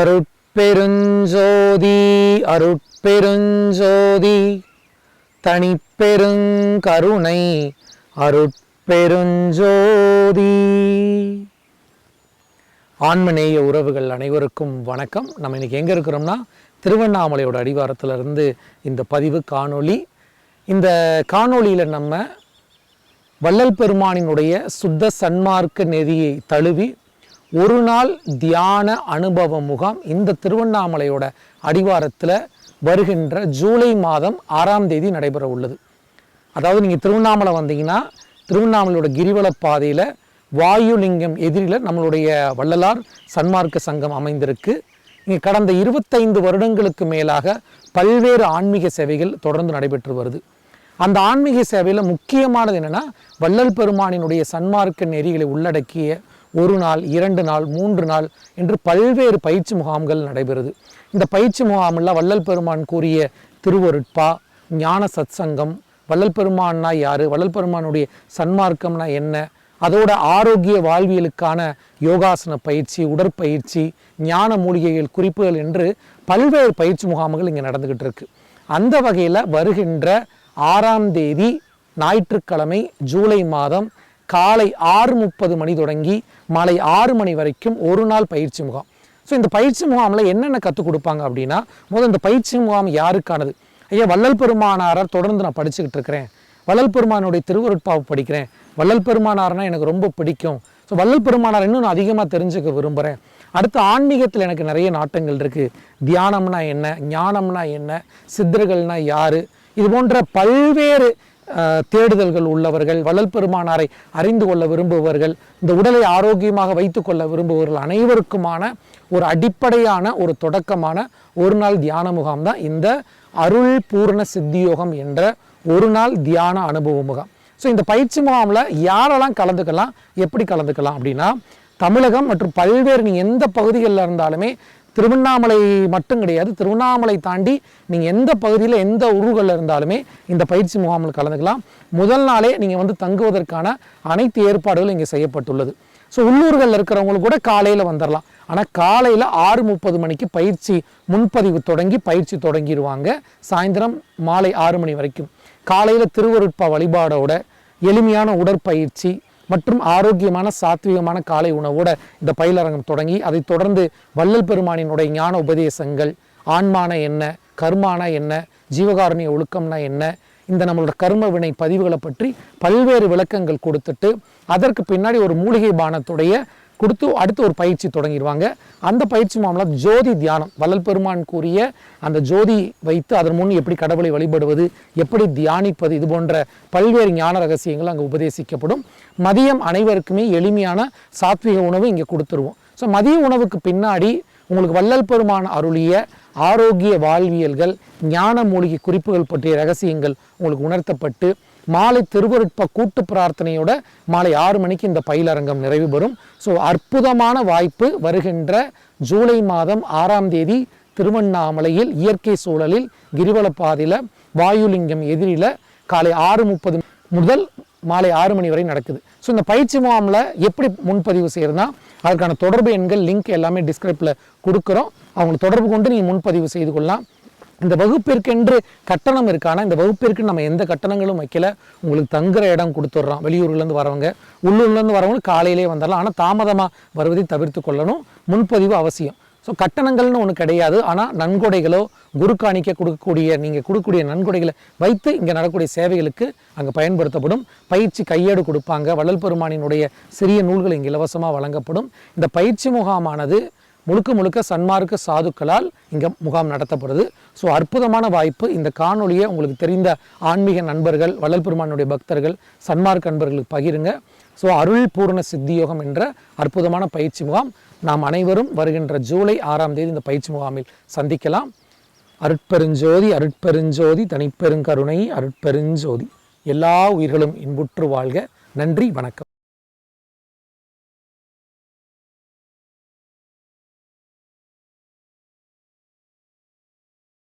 அருட்பெருஞ்சோதி அருட்பெருஞ்சோதி தனிப்பெருங்கருணை அருட்பெருஞ்சோதி. ஆன்மநேய உறவுகள் அனைவருக்கும் வணக்கம். நம்ம இன்னைக்கு எங்கே இருக்கிறோம்னா திருவண்ணாமலையோட அடிவாரத்திலிருந்து இந்த பதிவு காணொளி. இந்த காணொளியில் நம்ம வள்ளல் பெருமானினுடைய சுத்த சன்மார்க்க நெறியை தழுவி ஒரு நாள் தியான அனுபவ முகாம் இந்த திருவண்ணாமலையோட அடிவாரத்தில் வருகின்ற ஜூலை மாதம் 6ஆம் தேதி நடைபெற உள்ளது. அதாவது நீங்கள் திருவண்ணாமலை வந்தீங்கன்னா திருவண்ணாமலையோட கிரிவல பாதையில் வாயுலிங்கம் எதிரில் நம்மளுடைய வள்ளலார் சன்மார்க்க சங்கம் அமைந்திருக்கு. இங்கே கடந்த 25 வருடங்களுக்கு மேலாக பல்வேறு ஆன்மீக சேவைகள் தொடர்ந்து நடைபெற்று வருது. அந்த ஆன்மீக சேவையில் முக்கியமானது என்னென்னா வள்ளல் பெருமானினுடைய சன்மார்க்க நெறிகளை உள்ளடக்கிய 1 நாள் 2 நாள் 3 நாள் என்று பல்வேறு பயிற்சி முகாம்கள் நடைபெறுது. இந்த பயிற்சி முகாமில் வள்ளல் பெருமான் கூறிய திருவருட்பா, ஞான சத்சங்கம், வள்ளல் பெருமான்னா யார், வள்ளல் பெருமானுடைய சன்மார்க்கம்னா என்ன, அதோட ஆரோக்கிய வாழ்வியலுக்கான யோகாசன பயிற்சி, உடற்பயிற்சி, ஞான மூலிகைகள் குறிப்புகள் என்று பல்வேறு பயிற்சி முகாம்கள் இங்கே நடந்துக்கிட்டு இருக்கு. அந்த வகையில் வருகின்ற 6ஆம் தேதி ஞாயிற்றுக்கிழமை ஜூலை மாதம் காலை 6:30 மணி தொடங்கி மாலை 6 மணி வரைக்கும் ஒரு நாள் பயிற்சி முகாம். ஸோ இந்த பயிற்சி முகாமில் என்னென்ன கற்றுக் கொடுப்பாங்க அப்படின்னா, முதல் இந்த பயிற்சி முகாம் யாருக்கானது? ஐயா, வள்ளல் பெருமானாரார் தொடர்ந்து நான் படிச்சுக்கிட்டு இருக்கிறேன், வள்ளல் பெருமானுடைய திருவருட்பாவை படிக்கிறேன், வள்ளல் பெருமானார்னா எனக்கு ரொம்ப பிடிக்கும், ஸோ வள்ளல் பெருமானார் இன்னும் நான் அதிகமாக தெரிஞ்சுக்க விரும்புகிறேன், அடுத்து ஆன்மீகத்தில் எனக்கு நிறைய நாட்டங்கள் இருக்குது, தியானம்னா என்ன, ஞானம்னா என்ன, சித்தர்கள்னா யார், இது போன்ற பல்வேறு தேடுதல்கள் உள்ளவர்கள், வள்ளல் பெருமானாரை அறிந்து கொள்ள விரும்புபவர்கள், இந்த உடலை ஆரோக்கியமாக வைத்து கொள்ள விரும்புபவர்கள் அனைவருக்குமான ஒரு அடிப்படையான ஒரு தொடக்கமான ஒரு நாள் தியான முகாம் தான் இந்த அருள் பூர்ண சித்தியோகம் என்ற ஒரு நாள் தியான அனுபவ முகாம். ஸோ இந்த பயிற்சி முகாமில் யாரெல்லாம் கலந்துக்கலாம், எப்படி கலந்துக்கலாம் அப்படின்னா, தமிழகம் மற்றும் பல்வேறு நீங்கள் எந்த பகுதிகளில் இருந்தாலுமே, திருவண்ணாமலை மட்டும் கிடையாது, திருவண்ணாமலை தாண்டி நீங்கள் எந்த பகுதியில் எந்த ஊர்களில் இருந்தாலுமே இந்த பயிற்சி முகாமில் கலந்துக்கலாம். முதல் நாளே நீங்கள் தங்குவதற்கான அனைத்து ஏற்பாடுகளும் இங்கே செய்யப்பட்டுள்ளது. ஸோ உள்ளூர்களில் இருக்கிறவங்களுக்கு கூட காலையில் வந்துடலாம். ஆனால் காலையில் 6:30 மணிக்கு பயிற்சி முன்பதிவு தொடங்கி பயிற்சி தொடங்கிடுவாங்க. சாயந்தரம் மாலை 6 மணி வரைக்கும் காலையில் திருவருட்பா வழிபாடோட எளிமையான உடற்பயிற்சி மற்றும் ஆரோக்கியமான சாத்வீகமான காலை உணவோட இந்த பயிலரங்கம் தொடங்கி அதைத் தொடர்ந்து வள்ளல் பெருமானினுடைய ஞான உபதேசங்கள், ஆன்மான என்ன, கர்மான என்ன, ஜீவகாருண்ய ஒழுக்கம்னா என்ன, இந்த நம்மளோட கர்ம வினை பதிவுகளை பற்றி பல்வேறு விளக்கங்கள் கொடுத்துட்டு அதற்கு பின்னாடி ஒரு மூலிகை பானத்துடைய கொடுத்து அடுத்து ஒரு பயிற்சி தொடங்கிடுவாங்க. அந்த பயிற்சி மாமலம் ஜோதி தியானம், வள்ளல் பெருமான் கூறிய அந்த ஜோதி வைத்து அதன் முன் எப்படி கடவுளை வழிபடுவது, எப்படி தியானிப்பது, இது போன்ற பல்வேறு ஞான ரகசியங்கள் அங்கே உபதேசிக்கப்படும். மதியம் அனைவருக்குமே எளிமையான சாத்விக உணவு இங்கே கொடுத்துருவோம். ஸோ மதிய உணவுக்கு பின்னாடி உங்களுக்கு வள்ளல் பெருமான் அருளிய ஆரோக்கிய வாழ்வியல்கள், ஞான மூலிகை குறிப்புகள் பற்றிய ரகசியங்கள் உங்களுக்கு உணர்த்தப்பட்டு மாலை திருவருட்ப கூட்டு பிரார்த்தனையோட மாலை 6 மணிக்கு இந்த பயிலரங்கம் நிறைவு பெறும். ஸோ அற்புதமான வாய்ப்பு. வருகின்ற ஜூலை மாதம் 6ஆம் தேதி திருவண்ணாமலையில் இயற்கை சூழலில் கிரிவல பாதையில் வாயுலிங்கம் எதிரில் காலை 6:30 முதல் மாலை 6 மணி வரை நடக்குது. ஸோ இந்த பயிற்சி முகாமில் எப்படி முன்பதிவு செய்யறதுனா, அதற்கான தொடர்பு எண்கள் லிங்க் எல்லாமே டிஸ்கிரிப்ஷனில் கொடுக்குறோம். அவங்களை தொடர்பு கொண்டு நீங்கள் முன்பதிவு செய்து கொள்ளலாம். இந்த வகுப்பிற்கென்று கட்டணம் இருக்கானா, இந்த வகுப்பிற்கு நம்ம எந்த கட்டணங்களும் வைக்கல. உங்களுக்கு தங்குற இடம் கொடுத்துட்றோம். வெளியூர்லேருந்து வரவங்க, உள்ளூர்லேருந்து வரவங்க காலையிலே வந்துடலாம். ஆனால் தாமதமாக வருவதை தவிர்த்து கொள்ளணும். முன்பதிவு அவசியம். ஸோ கட்டணங்கள்னு ஒன்று கிடையாது. ஆனால் நன்கொடைகளோ குரு காணிக்க நீங்கள் கொடுக்கக்கூடிய நன்கொடைகளை வைத்து இங்கே நடக்கக்கூடிய சேவைகளுக்கு அங்கே பயன்படுத்தப்படும். பயிற்சி கையேடு கொடுப்பாங்க. வள்ளல் பெருமானினுடைய சிறிய நூல்கள் இங்கே இலவசமாக வழங்கப்படும். இந்த பயிற்சி முகாமானது முழுக்க சன்மார்க்க சாதுக்களால் இங்கே முகாம் நடத்தப்படுது. ஸோ அற்புதமான வாய்ப்பு. இந்த காணொலியை உங்களுக்கு தெரிந்த ஆன்மீக நண்பர்கள், வள்ளல் பெருமானுடைய பக்தர்கள், சன்மார்க்க நண்பர்களுக்கு பகிருங்க. ஸோ அருள் பூர்ண சித்தியோகம் என்ற அற்புதமான பயிற்சி முகாம் நாம் அனைவரும் வருகின்ற ஜூலை 6ஆம் தேதி இந்த பயிற்சி முகாமில் சந்திக்கலாம். அருட்பெருஞ்சோதி அருட்பெருஞ்சோதி தனிப்பெருங்கருணை அருட்பெருஞ்சோதி. எல்லா உயிர்களும் இன்புற்று வாழ்க. நன்றி, வணக்கம்.